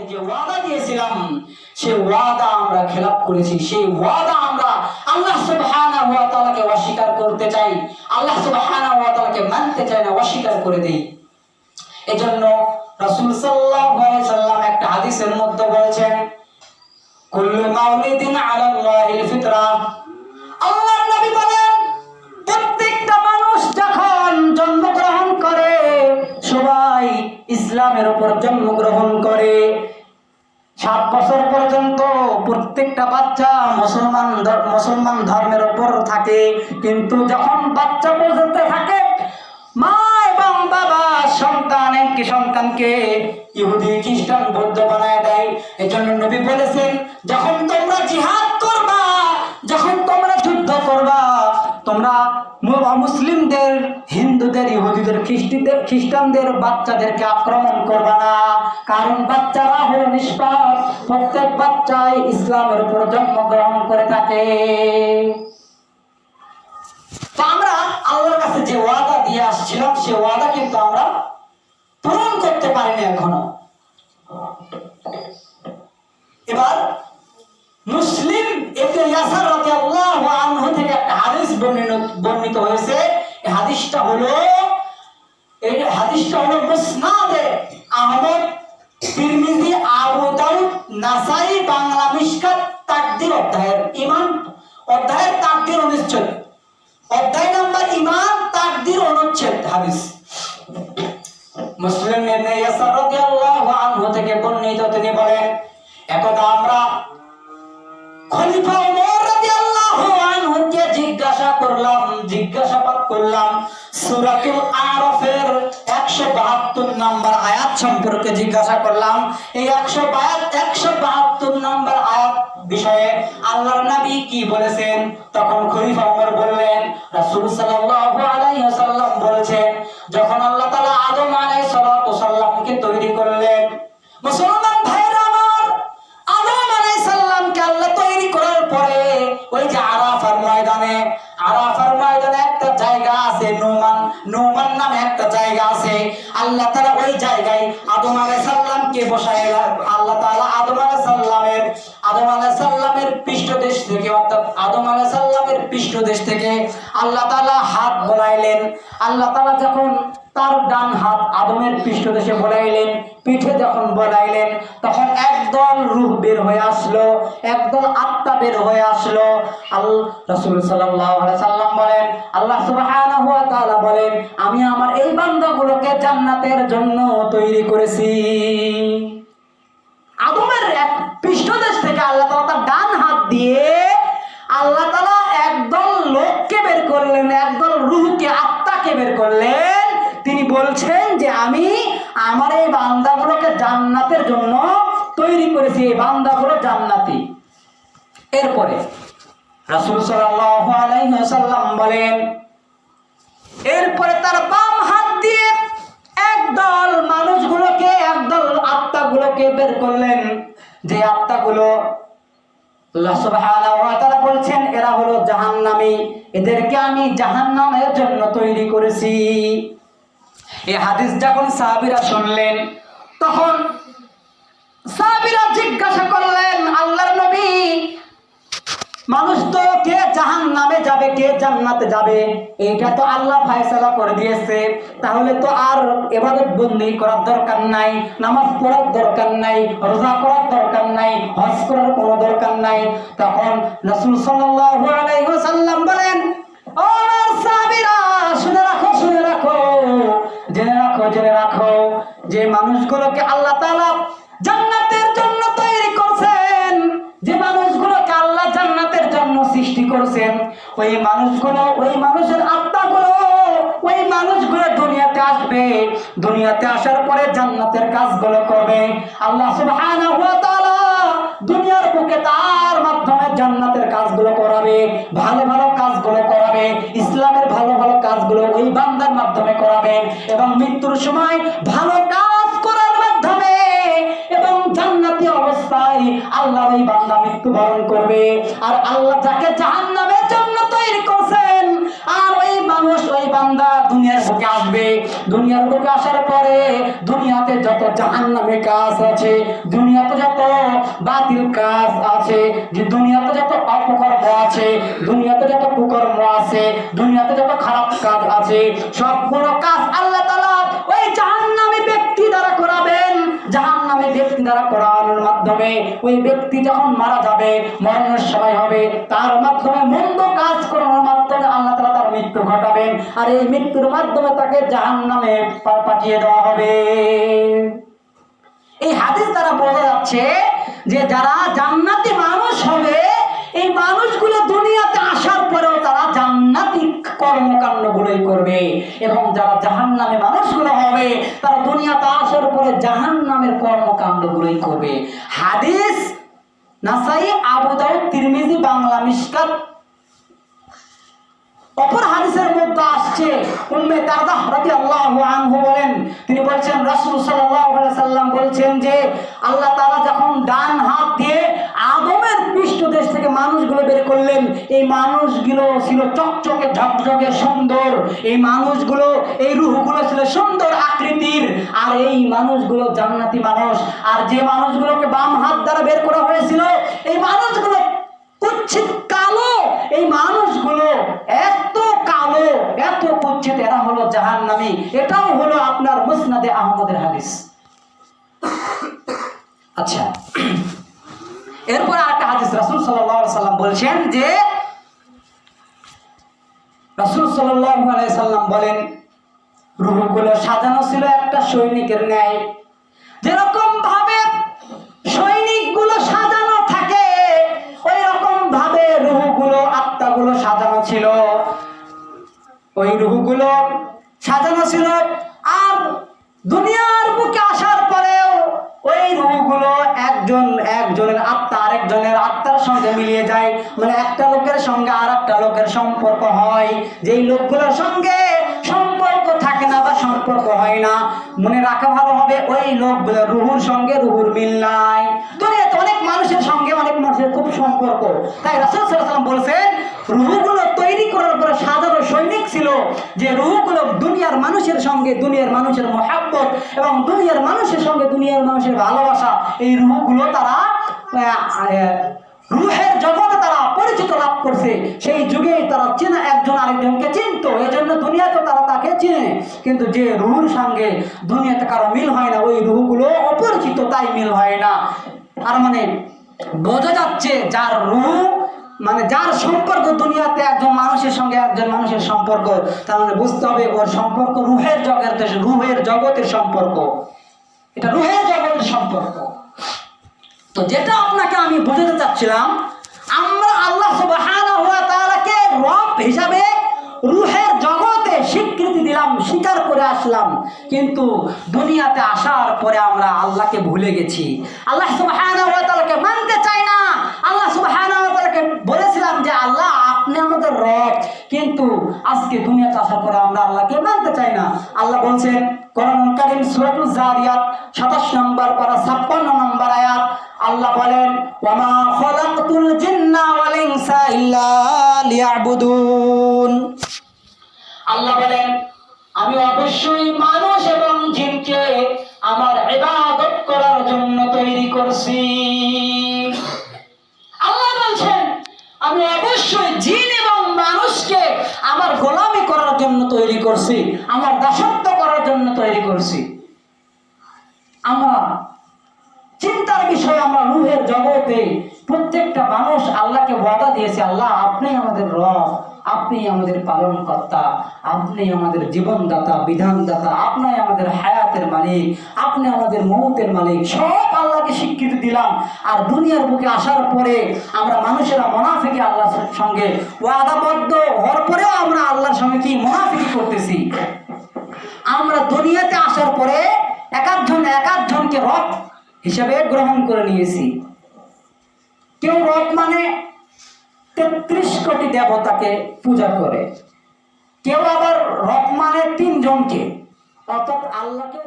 যে ওয়াদা দিয়েছিলাম সেই ওয়াদা আমরা খেলাপ করেছি। সেই ওয়াদা আমরা আল্লাহ সুবহানাহু ওয়া তাআলাকে অস্বীকার করতে চাই, আল্লাহ সুবহানাহু ওয়া তাআলাকে মানতে চাই না, অস্বীকার করে দেই। এজন্য রাসূল সাল্লাল্লাহু আলাইহি সাল্লাম একটা হাদিসের মধ্যে বলেছেন, কুল্লু মাউলিদিন আলাল্লাহিল ফিতরা। আল্লাহর নবী বলেন, প্রত্যেকটা মানুষ যখন জন্মগ্রহণ করে সবাই ইসলামের উপর জন্মগ্রহণ করে। 7 বছর পর্যন্ত প্রত্যেকটা বাচ্চা মুসলমান ধর্মের উপর থাকে, কিন্তু যখন বাচ্চা পর্যন্ত থাকে মা এবং বাবা সন্তানকে ইহুদি খ্রিস্টান বৌদ্ধ বানায় দেয়। এজন্য নবী বলেছেন, যখন তোমরা জিহাদ করবা, যখন তোমরা যুদ্ধ করবা, তোমরা মুসলিমদের, হিন্দুদের, ইহুদিদের, খ্রিস্টানদের বাচ্চাদেরকে আক্রমণ করবা না, কারণ বাচ্চারা হলো নিষ্পাপ। প্রত্যেক বাচ্চাই ইসলামের উপর জন্মগ্রহণ করে থাকে। তো আমরা আল্লাহর কাছে যে ওয়াদা দিয়ে আসছিলাম সে ওয়াদা কিন্তু আমরা পূরণ করতে পারিনি এখনো। এবার মুসলিম ইবনে ইয়াসার রাদিয়াল্লাহু আনহু থেকে একটা হাদিস বর্ণিত হয়েছে। এই হাদিসটা হলো মুসনাদে আহমদ, তিরমিজি, আবু দাউদ, নাসাই, বাংলা মিশকাত, তাকদীর অধ্যায়ের ঈমান অধ্যায়ের তাকদীর অনুচ্ছেদ, অধ্যায় নাম্বার ঈমান তাকদীর অনুচ্ছেদ হাদিস। মুসলিম ইবনে ইয়াসার রাদিয়াল্লাহু আনহু থেকে বর্ণিত, তিনি বলেন, একদা আমরা খলিফা ওমর রাদিয়াল্লাহু আনহুকে জিজ্ঞাসাবাদ করলাম সূরাতুল আরাফের 172 নম্বর আয়াত সম্পর্কে জিজ্ঞাসা করলাম। এই 172 নম্বর আয়াত বিষয়ে আল্লাহর নবী কি বলেছেন? তখন খলিফা ওমর বললেন, রাসূল সাল্লাল্লাহু আলাইহি ওয়াসাল্লাম বলেছেন, যখন আল্লাহ তাআলা আদম আলাইহিস সালাতু সাল্লামকে তৈরি করলেন, মুসলমান ভাইরা আমার, আদম আলাইহিস সালামকে আল্লাহ তৈরি করার পরে ওই যে আরাফার ময়দানে একটা জায়গা আছে, নোমান নামে একটা জায়গা আছে। আল্লাহ তাআলা ওই জায়গায় আদম আলাইহিস সালামকে বসায়, আল্লাহ তাআলা আদম আলাইহিস সালামের পৃষ্ঠদেশ থেকে, অর্থাৎ আদম আলাইহিস সালামের পৃষ্ঠদেশ থেকে আল্লাহ তাআলা হাত বলাইলেন। আল্লাহ তাআলা যখন তার ডান হাত আদমের পৃষ্ঠদেশে বলাইলেন, পিঠে যখন বলাইলেন, তখন একদল রূহ বের হয়ে আসলো, একদল আত্মা বের হয়ে আসলো। রাসূল সাল্লাল্লাহু আলাইহি সাল্লাম বলেন, আল্লাহ সুবহানাহু ওয়া তাআলা বলেন, আমি আমার এই বান্দাগুলোকে জান্নাতের জন্য তৈরি করেছি। আদমের এক পৃষ্ঠদেশ থেকে আল্লাহ তাআলা তার ডান হাত দিয়ে আল্লাহ তাআলা একদল লোককে বের করলেন, একদল রূহকে, আত্মাকে বের করলেন। তিনি বলছেন যে আমি আমার এই বান্দাগুলোকে জান্নাতের জন্য তৈরি করেছি, এই বান্দাগুলো জান্নাতি। এরপরে রাসূল সাল্লাল্লাহু আলাইহি ওয়াসাল্লাম বলেন, এরপরে তার বাম হাত দিয়ে একদল মানুষগুলোকে, একদল আত্মাগুলোকে বের করলেন, যে আত্মাগুলো আল্লাহ সুবহানাহু ওয়া তাআলা বলছেন এরা হলো জাহান্নামী, এদেরকে আমি জাহান্নামের জন্য তৈরি করেছি। এই হাদিস যখন সাহাবীরা শুনলেন, তখন সাহাবীরা জিজ্ঞাসা করলেন, আল্লাহর নবী, মানুষ তো কে জাহান্নামে যাবে, কে জান্নাতে যাবে, এটা তো আল্লাহ ফয়সালা করে দিয়েছে, তাহলে তো আর ইবাদত বন্দেগী করার দরকার নাই, নামাজ পড়ার দরকার নাই, রোজা করার দরকার নাই, হজ করার কোনো দরকার নাই। তখন রাসূল সাল্লাল্লাহু আলাইহি ওয়াসাল্লাম বলেন, ও আমার সাহাবীরা, শুনে রাখো, জেনে রাখো যে মানুষগুলোকে আল্লাহ তাআলা জান্নাতের জন্য তৈরি করছেন, যে মানুষগুলোকে আল্লাহ জান্নাতের জন্য সৃষ্টি করেছেন, ওই মানুষের আত্মাগুলো, ওই মানুষগুলো দুনিয়াতে আসবে, দুনিয়াতে আসার পরে জান্নাতের কাজগুলো করবে। আল্লাহ সুবহানাহু ওয়া তাআলা দুনিয়ার বুকে তার মাধ্যমে জান্নাতের কাজগুলো করাবে, ভালো ভালো কাজগুলো করাবে, ইসলামের ভালো ভালো কাজগুলো ওই বান্দার মাধ্যমে করাবে, এবং মৃত্যুর সময় ভালো কাজ করার মাধ্যমে এবং জান্নাতি অবস্থায় আল্লাহ ওই বান্দা মৃত্যুবরণ করবে। আর আল্লাহ যাকে জাহান্নামের জন্য তৈরি করেছেন, আর ওই মানুষ ওই বান্দা দুনিয়ার বুকে আসবে। দুনিয়ার বুকে আসার পরে দুনিয়াতে যত জাহান্নামী কাজ আছে, দুনিয়াতে যত বাতিল কাজ আছে, যে দুনিয়াতে যত অপকর্ম আছে, দুনিয়াতে যত কুকর্ম আছে, দুনিয়াতে যত খারাপ কাজ আছে, সবগুলো কাজ আল্লাহ তাআলা ওই জাহান্নামী ব্যক্তি দ্বারা করাবেন। জাহান্নামী ব্যক্তি দ্বারা করানোর মাধ্যমে ওই ব্যক্তি যখন মারা যাবে, মরণের সময় হবে, তার মাধ্যমে মন্দ কাজ করানোর মাধ্যমে আল্লাহ তাআলা তার মৃত্যু ঘটাবেন। আর এই মৃত্যুর মাধ্যমে তাকে জাহান্নামে পাঠিয়ে দেওয়া হবে। এই হাদিস দ্বারা বোঝা যাচ্ছে যে যারা জান্নাতি মানুষ হবে, এই মানুষগুলো দুনিয়াতে আসার পরেও তারা জান্নাতি কর্মকাণ্ডগুলোই করবে, এবং যারা জাহান্নামী মানুষগুলো হবে তারা দুনিয়াতে আসার পরে জাহান্নামের কর্মকাণ্ডগুলোই করবে। হাদিস নাসাই, আবু দাউদ, তিরমিজি, বাংলা মিশকাত। অপর হাদিসের মধ্যে আসছে উম্মে দারদা রাদিয়াল্লাহু আনহু বলেন, তিনি বলছেন রাসূল সাল্লাল্লাহু আলাইহি সাল্লাম বলছেন যে আল্লাহ তাআলা যখন ডান হাত দিয়ে আদমের পৃষ্ঠদেশ থেকে মানুষগুলো বের করলেন, এই মানুষগুলো ছিল চকচকে ঝকঝকে সুন্দর, এই মানুষগুলো, এই রূহগুলো ছিল সুন্দর আকৃতির, আর এই মানুষগুলো জান্নাতি মানুষ। আর যে মানুষগুলোকে বাম হাত দ্বারা বের করা হয়েছিল, এই মানুষগুলো কুচ্ছিত কালো, এই মানুষগুলো এত কালো, এত কুচ্ছিত, এরা হলো জাহান্নামী। এটাও হলো আপনার মুসনাদে আহমদের হাদিস। আচ্ছা, এরপর আরেকটা হাদিস রাসূল সাল্লাল্লাহু আলাইহি সাল্লাম বলছেন যে রাসূল সাল্লাল্লাহু আলাইহি সাল্লাম বলেন, রূহগুলো সাজানো ছিল একটা সৈনিকের ন্যায়। যেরকম ভাবে সৈনিকগুলো সাজানো থাকে, ওই রকম ভাবে রূহগুলো, আত্মাগুলো সাজানো ছিল। ওই রূহগুলো সাজানো ছিল। আর দুনিয়ার বুকে আসার পরেও ওই রূহগুলো একজনের আত্মা আরেকজনের আত্মার সঙ্গে মিলিয়ে যায়। মানে একটা লোকের সঙ্গে আর একটা লোকের সম্পর্ক হয়, যেই লোকগুলোর সঙ্গে সম্পর্ক থাকে না বা সম্পর্ক হয় না, মনে রাখা ভালো হবে, ওই লোকগুলো রুহুর সঙ্গে রুহুর মিল নাই। দুনিয়াতে অনেক মানুষের সঙ্গে অনেক মানুষের খুব সম্পর্ক। তাই রাসূল সাল্লাল্লাহু আলাইহি ওয়াসাল্লাম বলেছেন, রুহুগুলো তৈরি করার পরে সাধারণ সৈনিক ছিল, যে রুহুগুলো দুনিয়ার মানুষের সঙ্গে দুনিয়ার মানুষের মহব্বত এবং দুনিয়ার মানুষের সঙ্গে দুনিয়ার মানুষের ভালোবাসা, এই রুহুগুলো তারা রুহের জগতে তারা পরিচিত লাভ করছে। সেই যুগে তারা চেনা, একজন আরেকজনকে চিনত, এই জন্য দুনিয়াতে তারা তাকে চিনে। কিন্তু যে রুহুর সঙ্গে দুনিয়াতে কারো মিল হয় না, ওই রুহুগুলো অপরিচিত, তাই মিল হয় না। আর মানে বোঝা যাচ্ছে যার রুহু, মানে যার সম্পর্ক দুনিয়াতে একজন মানুষের সঙ্গে একজন মানুষের সম্পর্ক, তার মানে বুঝতে হবে ওর সম্পর্ক রুহের জগতের সম্পর্ক, এটা রুহের জগতের সম্পর্ক। তো যেটা আপনাকে আমি বোঝাতে চাচ্ছিলাম, আমরা আল্লাহ সুবহানাহু ওয়া তাআলাকে রব হিসাবে রুহের জগতে স্বীকৃতি দিলাম, স্বীকার করে আসলাম, কিন্তু দুনিয়াতে আসার পরে আমরা আল্লাহকে ভুলে গেছি, আল্লাহ সুবহানাহু ওয়া তাআলাকে মানতে চাই না। আল্লাহ সুবহানাহু ওয়া তাআলাকে বলেছিলাম যে আল্লাহ আপনি আমাদের রব, কিন্তু আজকে দুনিয়াতে আসার পরে আমরা আল্লাহকে মানতে চাই না। আল্লাহ বলছেন কোরআন কারীম সূরাতুল জারিয়াত 27 নম্বর পারা 56 নম্বর আয়াত, আল্লাহ বলেন ওয়ামা খালাকতুল জিন্না ওয়াল ইনসা ইল্লা লিয়াবুদুন। আল্লাহ বলেন আমি অবশ্যই মানুষ এবং জিনকে আমার ইবাদত করার জন্য তৈরি করছি। আল্লাহ বলছেন আমি অবশ্যই জিন এবং মানুষকে আমার গোলামি করার জন্য তৈরি করছি, আমার দাসত্ব করার জন্য তৈরি করছি। আমরা চিন্তার বিষয়, আমরা রুহের জগতে প্রত্যেকটা মানুষ আল্লাহকে ওয়াদা দিয়েছে, আল্লাহ আপনি আমাদের রব, আপনি আমাদের পালনকর্তা, আপনি আমাদের জীবনদাতা, বিধানদাতা, আপনি আমাদের হায়াতের মালিক, আপনি আমাদের মৌতের মালিক। সব আল্লাহকে স্বীকৃতি দিলাম। আর দুনিয়ার বুকে আসার পরে আমরা মানুষেরা মুনাফিকি আল্লাহর সঙ্গে ওয়াদাবদ্ধ হওয়ার পরেও আমরা আল্লাহর সঙ্গে কি মুনাফিকি করতেছি। আমরা দুনিয়াতে আসার পরে এক একজনকে রব হিসেবে গ্রহণ করে নিয়েছি। কেউ রব মানে 33 কোটি দেবতাকে পূজা করে, কেউ আবার রব মানে 3 জনকে, অর্থাৎ আল্লাহকে